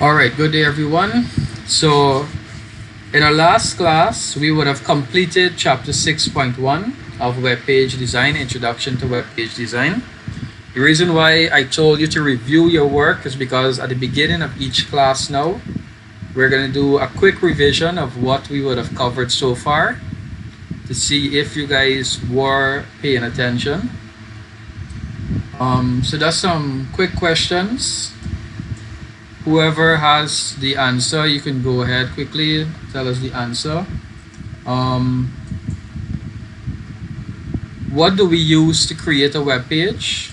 All right, good day everyone. So, in our last class, we would have completed chapter 6.1 of Webpage Design, Introduction to Webpage Design. The reason why I told you to review your work is because at the beginning of each class now, we're going to do a quick revision of what we would have covered so far to see if you guys were paying attention. So that's some quick questions. Whoever has the answer, you can go ahead quickly, tell us the answer. What do we use to create a web page?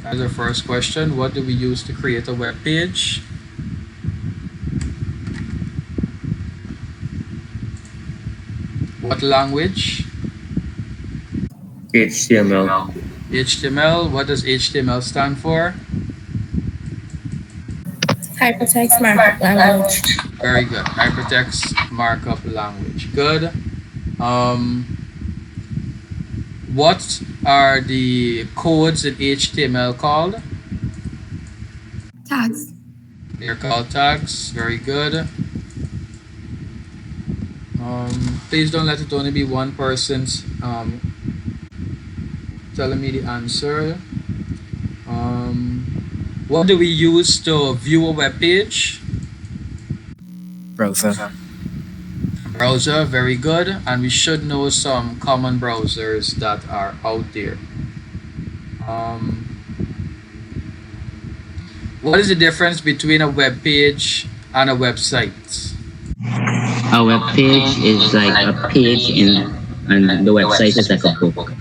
That's our first question. What do we use to create a web page? What language? HTML. HTML. What does HTML stand for? Hypertext markup language. Very good. Hypertext markup language. Good. What are the codes in HTML called? Tags. They're called tags. Very good. Please don't let it only be one person's telling me the answer. What do we use to view a web page? Browser. Browser, very good. And we should know some common browsers that are out there. What is the difference between a web page and a website? A web page is like a page and the website is like a book.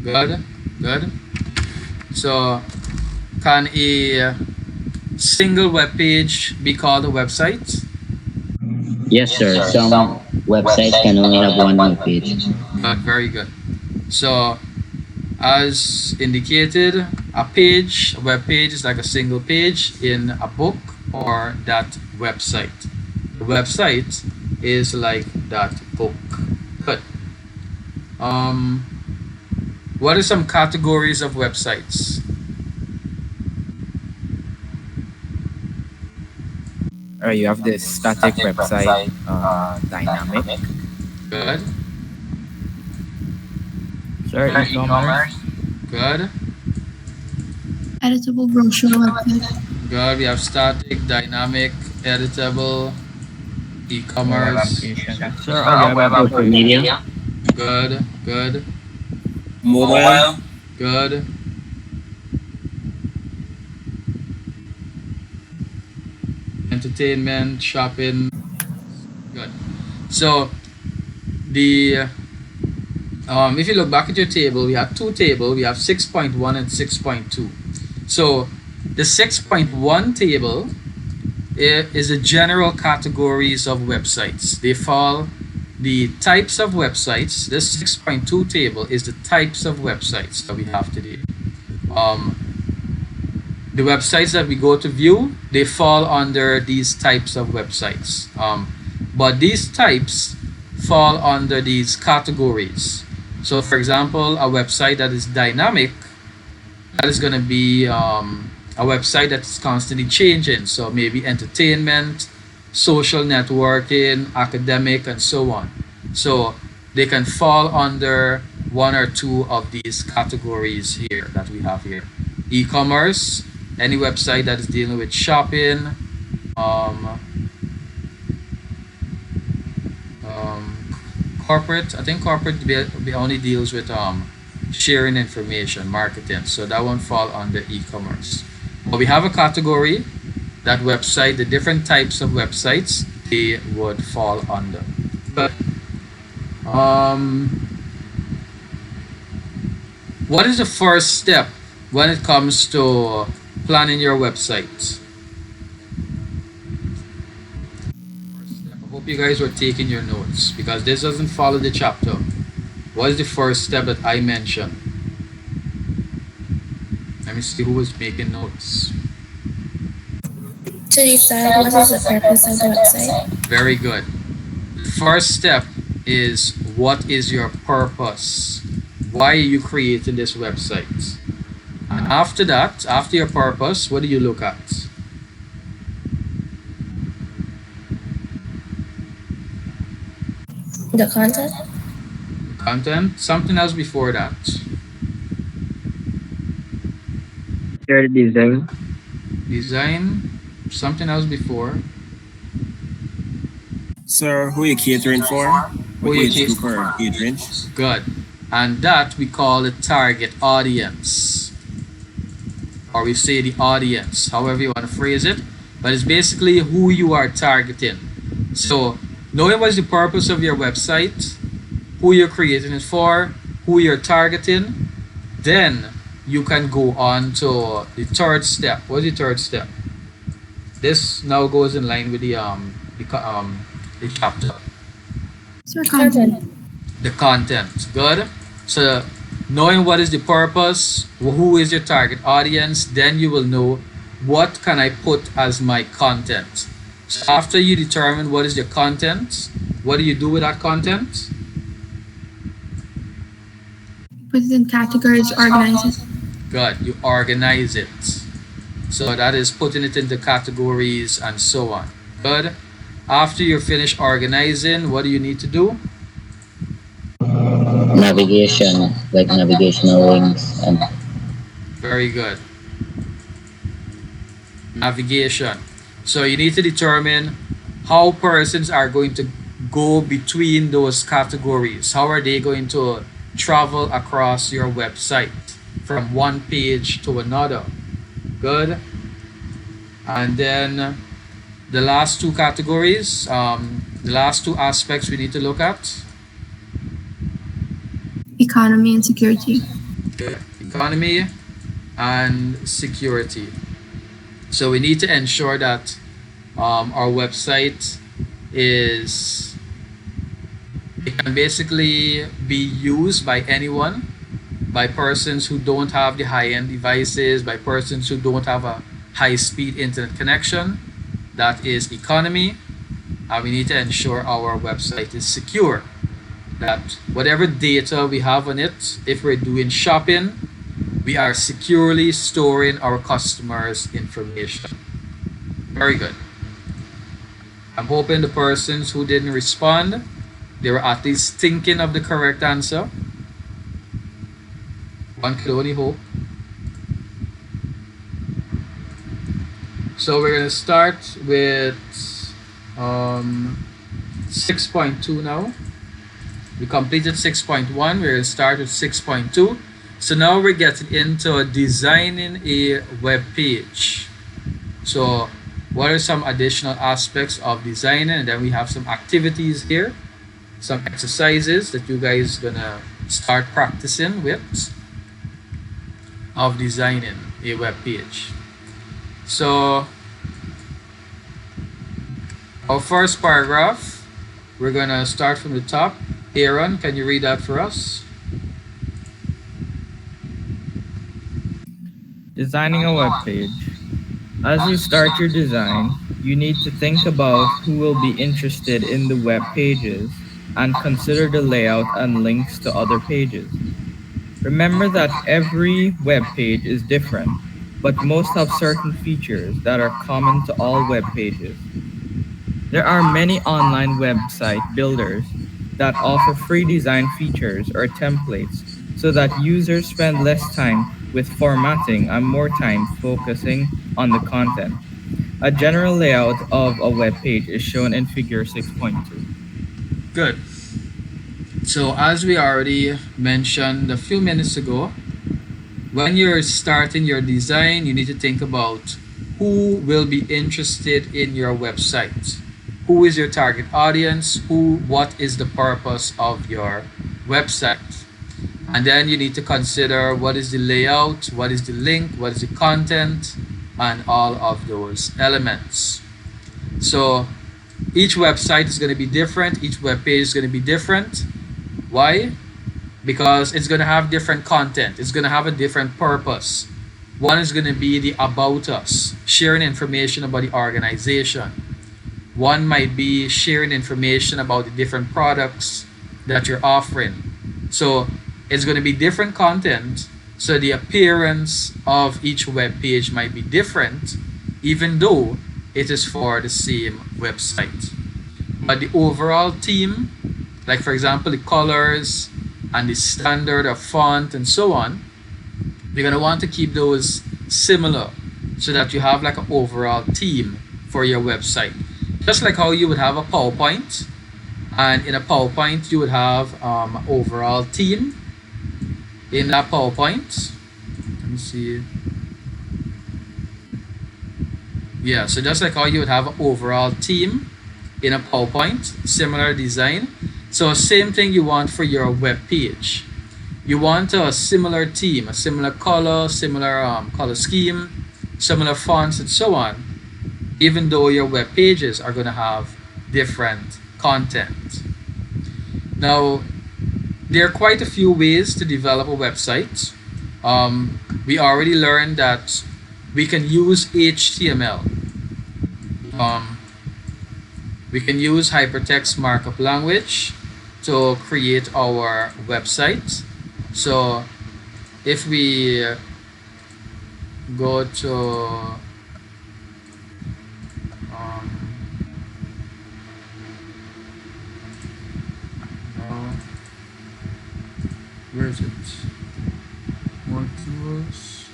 Good, good. So, can a single web page be called a website? Yes, sir. Some websites can only have one web page. Very good. So, as indicated, a web page is like a single page in a book or that website. The website is like that book. Good. What are some categories of websites? You have the static website, dynamic. Good. Sure, e-commerce. Good. Editable brochure website. Good. We have static, dynamic, editable, e-commerce. Sure, web Social media. Good. Good. mobile. Good. Entertainment, shopping. Good. So the if you look back at your table, we have two tables. We have 6.1 and 6.2. So the 6.1 table is the general categories of websites. They fall the types of websites. This 6.2 table is the types of websites that we have today. The websites that we go to view, they fall under these types of websites. But these types fall under these categories. So for example, a website that is dynamic, that is going to be a website that's constantly changing. So maybe entertainment, social networking, academic, and so on. So they can fall under one or two of these categories here that we have here. E-commerce, any website that is dealing with shopping, corporate. I think corporate only deals with sharing information, marketing. So that won't fall under e-commerce. But we have a category, that website, the different types of websites they would fall under. But what is the first step when it comes to planning your website? I hope you guys were taking your notes because this doesn't follow the chapter. What is the first step that I mentioned? Let me see who was making notes. To decide what is the purpose of the website. Very good. First step is, what is your purpose? Why are you creating this website? And after that, after your purpose, what do you look at? The content? Content. Something else before that. Sir, design. Design. Something else before. Sir, who you catering for? Who What you age ca- group or age range? Good. And that we call the target audience. Or we say the audience, however you want to phrase it. But it's basically who you are targeting. So, knowing what's the purpose of your website, who you're creating it for, who you're targeting, then you can go on to the third step. What's the third step? This now goes in line with the chapter. Sir, content. The content. Good. So knowing what is the purpose, who is your target audience, then you will know what can I put as my content. So after you determine what is your content, what do you do with that content? Put it in categories, organize it. Good. You organize it. So that is putting it into categories and so on. Good. After you're finished organizing, what do you need to do? Navigation, like navigational links and Very good. Navigation. So you need to determine how persons are going to go between those categories. How are they going to travel across your website from one page to another? Good. And then the last two categories, the last two aspects we need to look at. Economy and security. Economy and security. So we need to ensure that our website is, it can basically be used by anyone, by persons who don't have the high-end devices, by persons who don't have a high-speed internet connection. That is economy. And we need to ensure our website is secure, that whatever data we have on it, if we're doing shopping, we are securely storing our customers' information. Very good. I'm hoping the persons who didn't respond, they were at least thinking of the correct answer. One could only hope. So we're going to start with 6.2 now. We completed 6.1. We're going to start with 6.2. So now we're getting into designing a web page. So what are some additional aspects of designing? And then we have some activities here, some exercises that you guys gonna start practicing with of designing a web page. So our first paragraph, we're gonna start from the top. Aaron, can you read that for us? Designing a web page. As you start your design, you need to think about who will be interested in the web pages and consider the layout and links to other pages. Remember that every web page is different, but most have certain features that are common to all web pages. There are many online website builders that offer free design features or templates so that users spend less time with formatting and more time focusing on the content. A general layout of a web page is shown in figure 6.2. Good. So as we already mentioned a few minutes ago, when you're starting your design, you need to think about who will be interested in your website. Who is your target audience? What is the purpose of your website? And then you need to consider what is the layout, what is the link, what is the content, and all of those elements. So each website is going to be different, each web page is going to be different. Why? Because it's going to have different content, it's going to have a different purpose. One is going to be the about us, sharing information about the organization. One might be sharing information about the different products that you're offering. So it's going to be different content, so the appearance of each web page might be different, even though it is for the same website. But the overall theme like for example the colors and the standard of font and so on, you're going to want to keep those similar so that you have like an overall theme for your website. Just like how you would have a PowerPoint, and in a PowerPoint you would have overall theme in that PowerPoint. Let me see. Yeah, so just like how you would have an overall theme in a PowerPoint, similar design. So same thing you want for your web page. You want a similar theme, a similar color, similar color scheme, similar fonts and so on, even though your web pages are going to have different content. Now, there are quite a few ways to develop a website. We already learned that we can use HTML. We can use hypertext markup language to create our website. So if we go to where is it? More tools.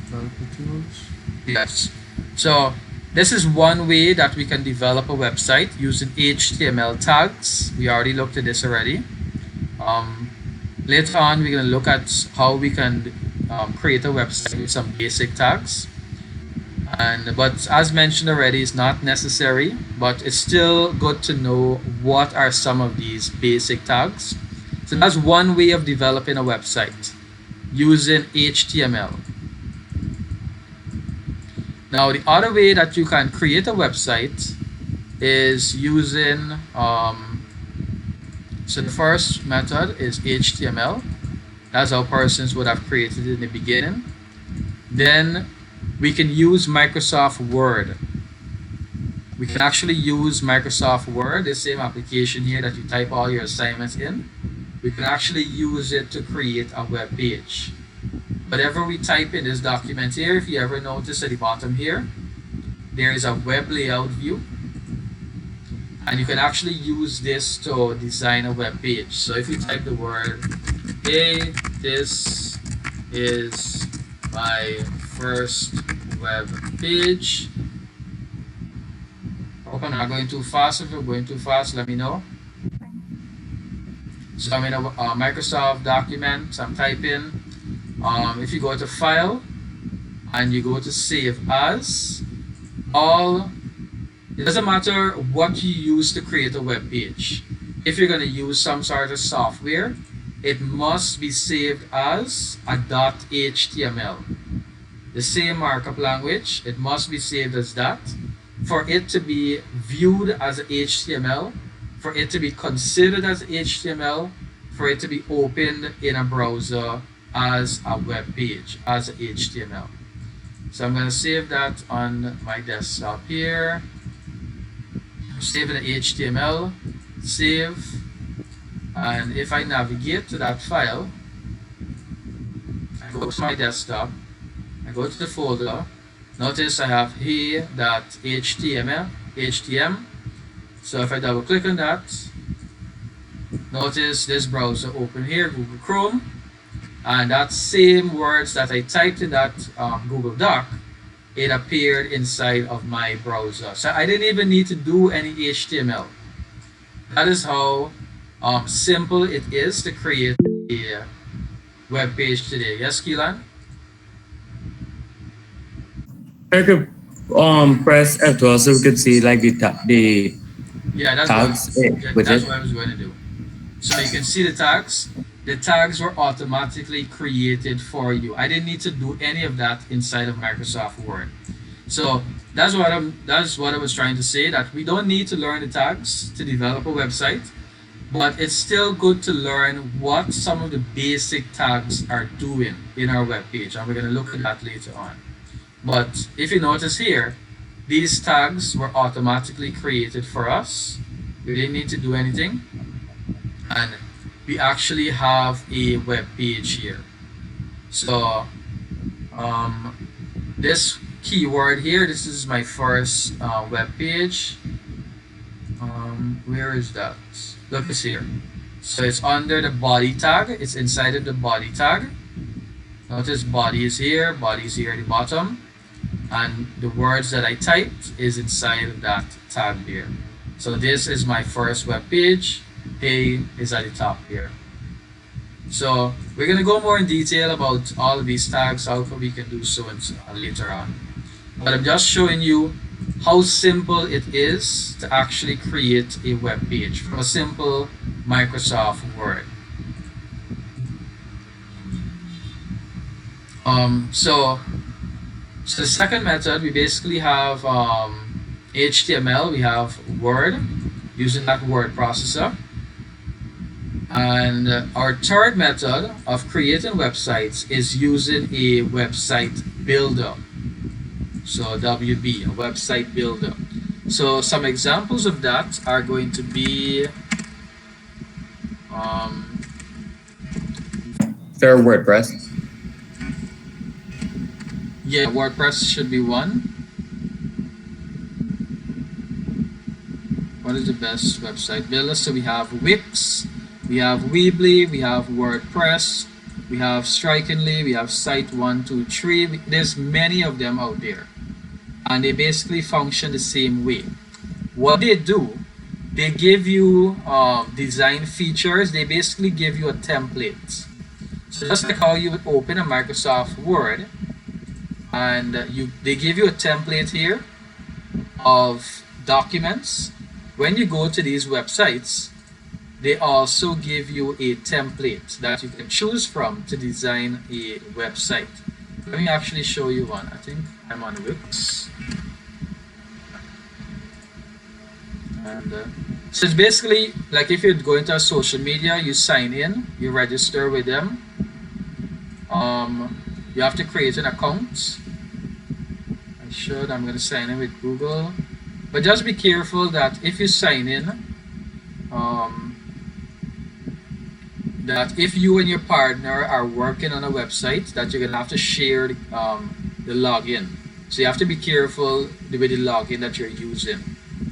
Developer tools. Yes. So this is one way that we can develop a website using HTML tags. We already looked at this already. Later on, we're going to look at how we can create a website with some basic tags. But as mentioned already, it's not necessary, but it's still good to know what are some of these basic tags. So that's one way of developing a website using HTML. Now, the other way that you can create a website is using, so the first method is HTML. That's how persons would have created it in the beginning. Then we can use Microsoft Word. We can actually use Microsoft Word, the same application here that you type all your assignments in. We can actually use it to create a web page. Whatever we type in this document here, if you ever notice at the bottom here, there is a web layout view. And you can actually use this to design a web page. So if you type the word, hey, this is my first web page. Hope I'm not going too fast. If you're going too fast, let me know. So I'm in a Microsoft document. I'm typing. If you go to File and you go to Save As, it doesn't matter what you use to create a web page. If you're going to use some sort of software, it must be saved as a .html. The same markup language, it must be saved as that. For it to be viewed as HTML, for it to be considered as HTML, for it to be opened in a browser as a web page, as HTML. So I'm going to save that on my desktop here. Save the HTML, save, and if I navigate to that file, I go to my desktop, I go to the folder, notice I have here.html. So if I double click on that, notice this browser open here, Google Chrome, and that same words that I typed in that Google Doc, it appeared inside of my browser. So I didn't even need to do any HTML. That is how simple it is to create a web page today. Yes, Keelan? I could press F12 so we could see like the Yeah, tags with that's it. what I was going to do. So you can see the tags. The tags were automatically created for you. I didn't need to do any of that inside of Microsoft Word. So that's what I was trying to say, that we don't need to learn the tags to develop a website, but it's still good to learn what some of the basic tags are doing in our web page, and we're going to look at that later on. But if you notice here, these tags were automatically created for us. We didn't need to do anything, and we actually have a web page here. So this keyword here, this is my first web page. Where is that? Look, it's here. So it's under the body tag. It's inside of the body tag. Notice body is here at the bottom, and the words that I typed is inside of that tag here. So this is my first web page. Hey is at the top here. So we're gonna go more in detail about all of these tags, how we can do so later on. But I'm just showing you how simple it is to actually create a web page from a simple Microsoft Word. So the second method, we basically have HTML, we have Word, using that word processor. And our third method of creating websites is using a website builder. So WB, a website builder. So some examples of that are going to be Sir, WordPress. yeah, WordPress should be one. What is the best website builder? So we have Wix, we have Weebly, we have WordPress, we have Strikingly, we have Site123. There's many of them out there, and they basically function the same way. What they do, they give you design features. They basically give you a template. So just like how you would open a Microsoft Word, and they give you a template here of documents. When you go to these websites, they also give you a template that you can choose from to design a website. Let me actually show you one. I think I'm on Wix. And so it's basically like if you're going to a social media, you sign in, you register with them. You have to create an account. I'm going to sign in with Google. But just be careful that if you sign in, that if you and your partner are working on a website, that you're going to have to share the login. So you have to be careful with the login that you're using,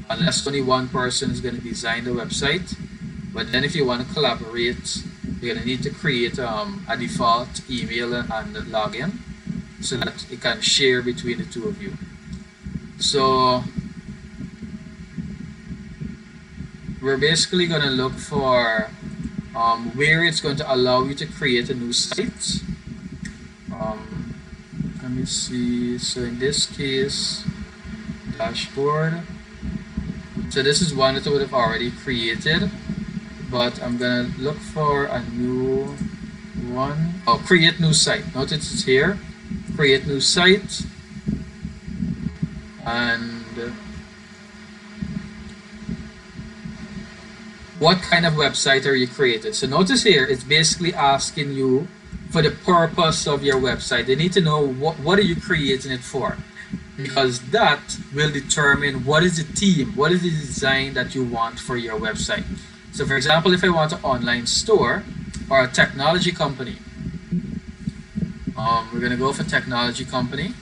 unless only one person is going to design the website. But then if you want to collaborate, you're going to need to create a default email and login so that it can share between the two of you. So we're basically going to look for where it's going to allow you to create a new site. Let me see. So in this case, dashboard. So this is one that I would have already created, but I'm gonna look for a new one. Oh, create new site. Notice it's here. Create new site. And what kind of website are you creating? So notice here, it's basically asking you for the purpose of your website. They need to know what are you creating it for, because that will determine what is the theme, what is the design that you want for your website. So for example, if I want an online store or a technology company, we're gonna go for technology company.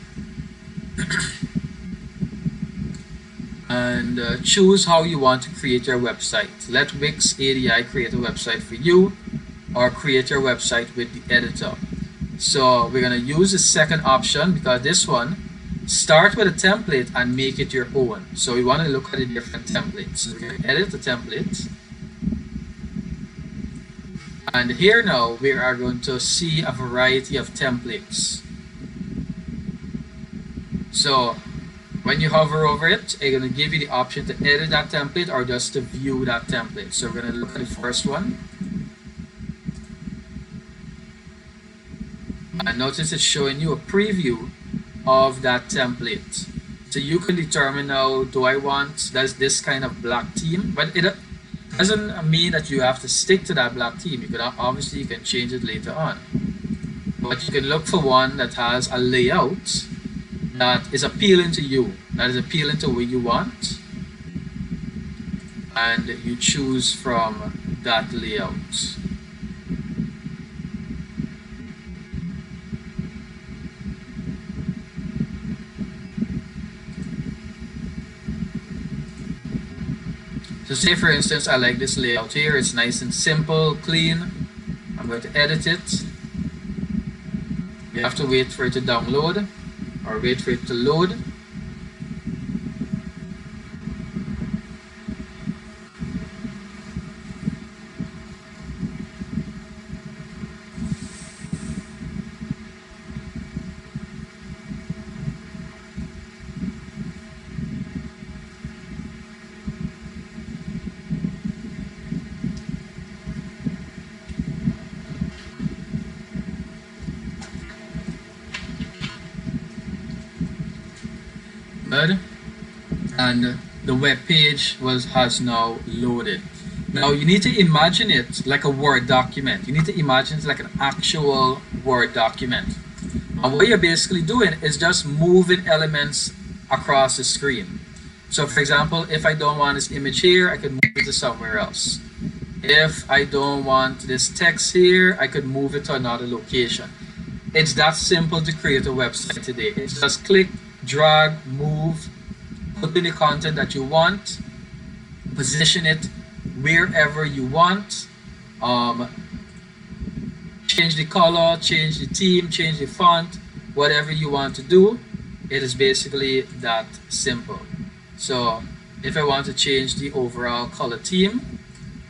And choose how you want to create your website. Let Wix ADI create a website for you, or create your website with the editor. So we're going to use the second option, because this one, start with a template and make it your own. So we want to look at the different templates. So we're going to edit the template. And here now we are going to see a variety of templates. So when you hover over it, it's going to give you the option to edit that template or just to view that template. So we're going to look at the first one. And notice it's showing you a preview of that template. So you can determine now, does this kind of black theme? But it doesn't mean that you have to stick to that black theme. You can obviously you can change it later on. But you can look for one that has a layout that is appealing to you, that is appealing to what you want, and you choose from that layout. So say for instance, I like this layout here. It's nice and simple, clean. I'm going to edit it. You have to wait for it to download or wait for it to load. Good. And the web page has now loaded. Now you need to imagine it like a Word document. You need to imagine it like an actual Word document. And what you're basically doing is just moving elements across the screen. So for example, if I don't want this image here, I could move it to somewhere else. If I don't want this text here, I could move it to another location. It's that simple to create a website today. It's just click, drag, move, put in the content that you want, position it wherever you want, change the color, change the theme, change the font, whatever you want to do. It is basically that simple. So if I want to change the overall color theme,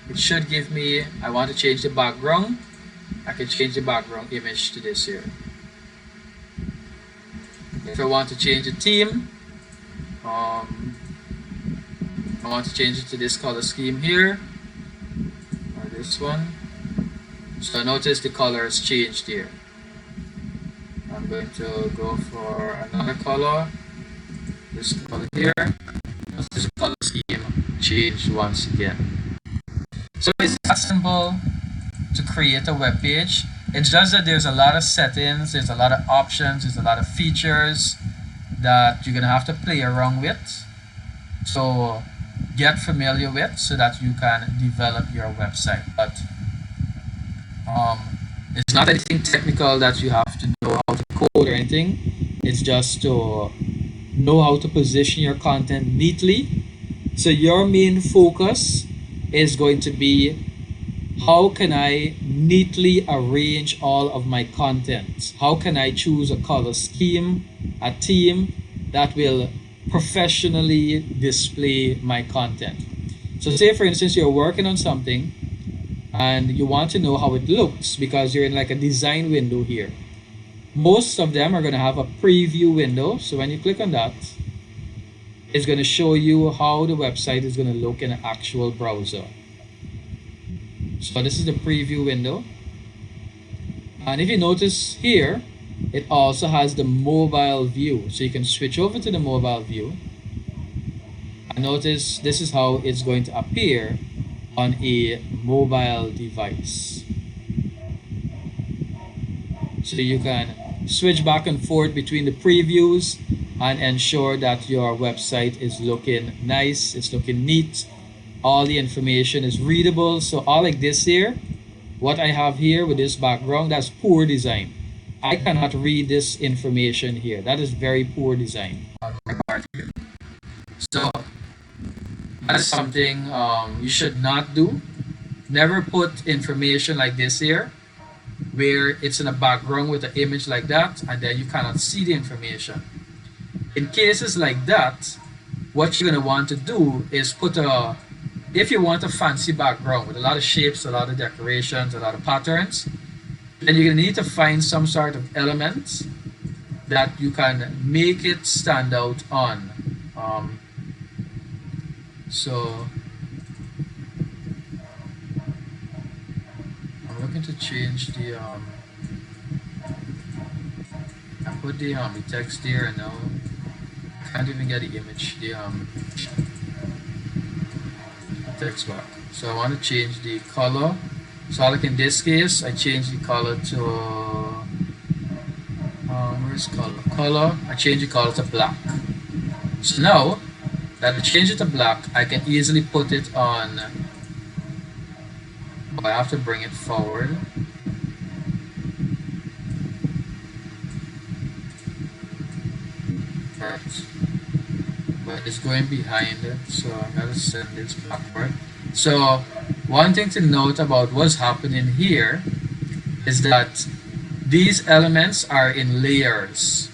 it should give me, I want to change the background, I can change the background image to this here. If I want to change the theme, I want to change it to this color scheme here, or this one. So notice the color has changed here. I'm going to go for another color, this color here. This color scheme changed once again. So it's that simple to create a web page. It's just that there's a lot of settings, there's a lot of options, there's a lot of features that you're gonna have to play around with. So get familiar with so that you can develop your website. But it's not anything technical that you have to know how to code or anything. It's just to know how to position your content neatly. So your main focus is going to be, how can I neatly arrange all of my content? How can I choose a color scheme, a theme that will professionally display my content? So say for instance you're working on something and you want to know how it looks because you're in like a design window here. Most of them are going to have a preview window. So when you click on that, it's going to show you how the website is going to look in an actual browser. So this is the preview window. And if you notice here, it also has the mobile view. So you can switch over to the mobile view. And notice this is how it's going to appear on a mobile device. So you can switch back and forth between the previews and ensure that your website is looking nice, it's looking neat, all the information is readable. So all like this here, what I have here with this background, that's poor design. I cannot read this information here. That is very poor design. So that's something you should not do. Never put information like this here where it's in a background with an image like that and then you cannot see the information. In cases like that, what you're going to want to do is put a, if you want a fancy background with a lot of shapes, a lot of decorations, a lot of patterns, then you're going to need to find some sort of element that you can make it stand out on. So I'm looking to change the I put the text there and now I can't even get the image, the text back. So I want to change the color. So like in this case, I change the color to where's color? Color. I change the color to black. So now that I change it to black, I can easily put it on. Oh, I have to bring it forward. Right. but it's going behind it, so I gotta send this backward. So one thing to note about what's happening here is that these elements are in layers.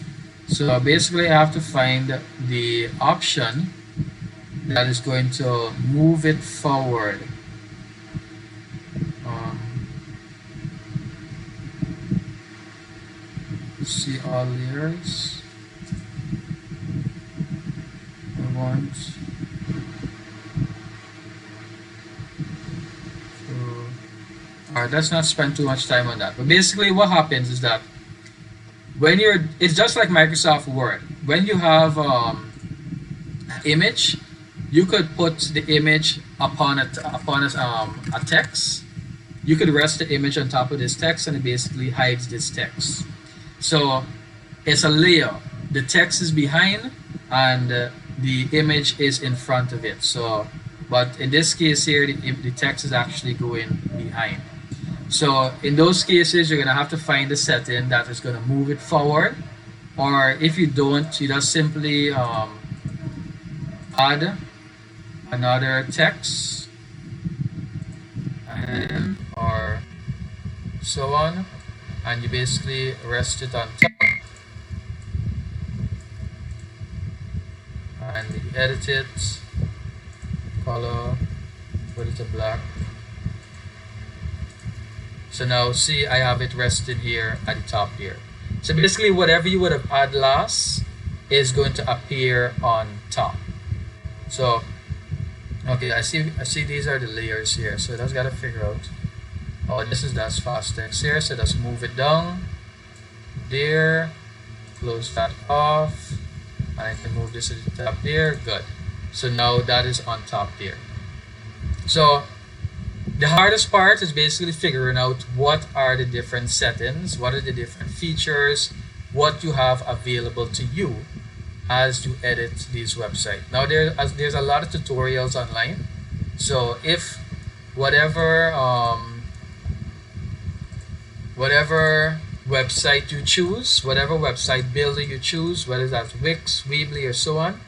So basically I have to find the option that is going to move it forward. See all layers. I want alright, let's not spend too much time on that. But basically what happens is that when it's just like Microsoft Word. When you have an image, you could put the image upon a text. You could rest the image on top of this text and it basically hides this text. So it's a layer. The text is behind and the image is in front of it. So, but in this case here, the text is actually going behind. So in those cases, you're gonna have to find a setting that is gonna move it forward. Or if you don't, you just simply add another text and or so on, and you basically rest it on top and you edit it, color, put it to black. So now see, I have it rested here at the top here. So basically whatever you would have added last is going to appear on top. So okay, I see these are the layers here. So that's gotta figure out. Oh, that's fast text here. So let's move it down there, close that off, and I can move this to the top there. Good. So now that is on top there. So the hardest part is basically figuring out what are the different settings, what are the different features, what you have available to you as you edit these websites. Now there's a lot of tutorials online. So if whatever website you choose, whatever website builder you choose, whether that's Wix, Weebly, or so on,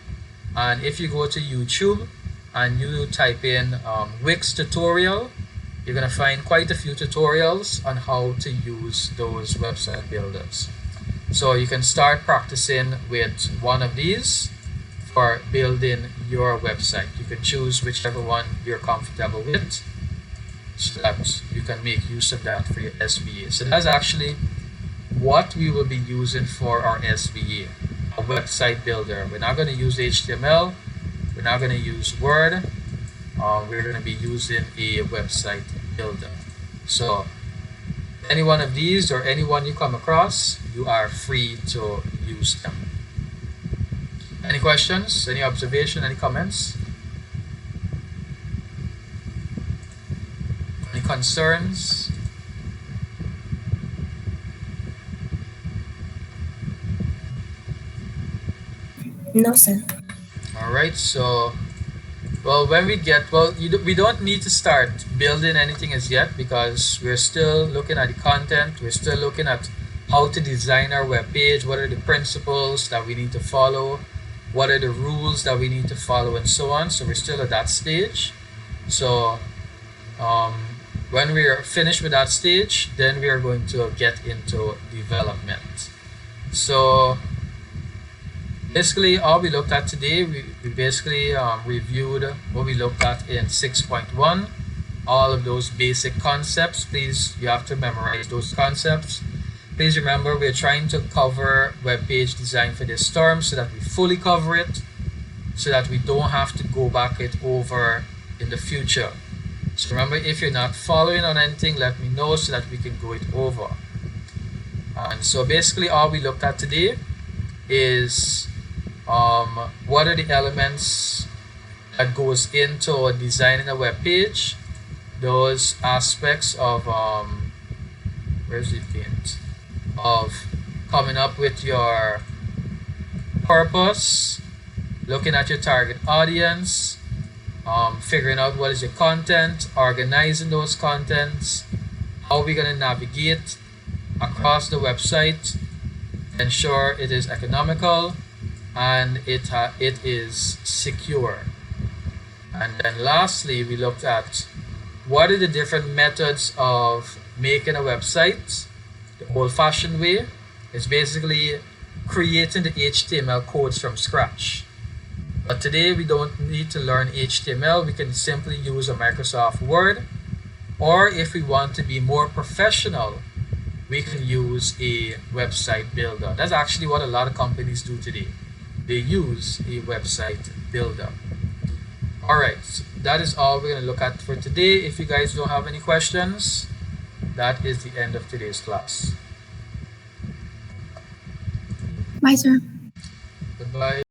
and if you go to YouTube and you type in Wix tutorial, you're gonna find quite a few tutorials on how to use those website builders. So you can start practicing with one of these for building your website. You can choose whichever one you're comfortable with so that you can make use of that for your SVA. So that's actually what we will be using for our SVA, a website builder. We're not going to use HTML. We're not going to use Word. We're going to be using a website builder. So any one of these or anyone you come across, you are free to use them. Any questions? Any observation? Any comments? Any concerns? No, sir. All right. So, well, when we get we don't need to start building anything as yet because we're still looking at the content. We're still looking at how to design our web page. What are the principles that we need to follow? What are the rules that we need to follow, and so on. So we're still at that stage. So when we are finished with that stage, then we are going to get into development. So basically all we looked at today, we basically reviewed what we looked at in 6.1, all of those basic concepts. Please, you have to memorize those concepts. Please remember, we're trying to cover web page design for this term so that we fully cover it, so that we don't have to go back it over in the future. So remember, if you're not following on anything, let me know so that we can go it over. And so basically all we looked at today is what are the elements that goes into designing a web page, those aspects of where's the paint, of coming up with your purpose, looking at your target audience, figuring out what is your content, organizing those contents, how we're going to navigate across the website, ensure it is economical, and it is secure. And then lastly, we looked at what are the different methods of making a website. The old-fashioned way is basically creating the HTML codes from scratch. But today we don't need to learn HTML. We can simply use a Microsoft Word, or if we want to be more professional, we can use a website builder. That's actually what a lot of companies do today. They use a website builder. Alright, that is all we're going to look at for today. If you guys don't have any questions, that is the end of today's class. Bye, sir. Goodbye.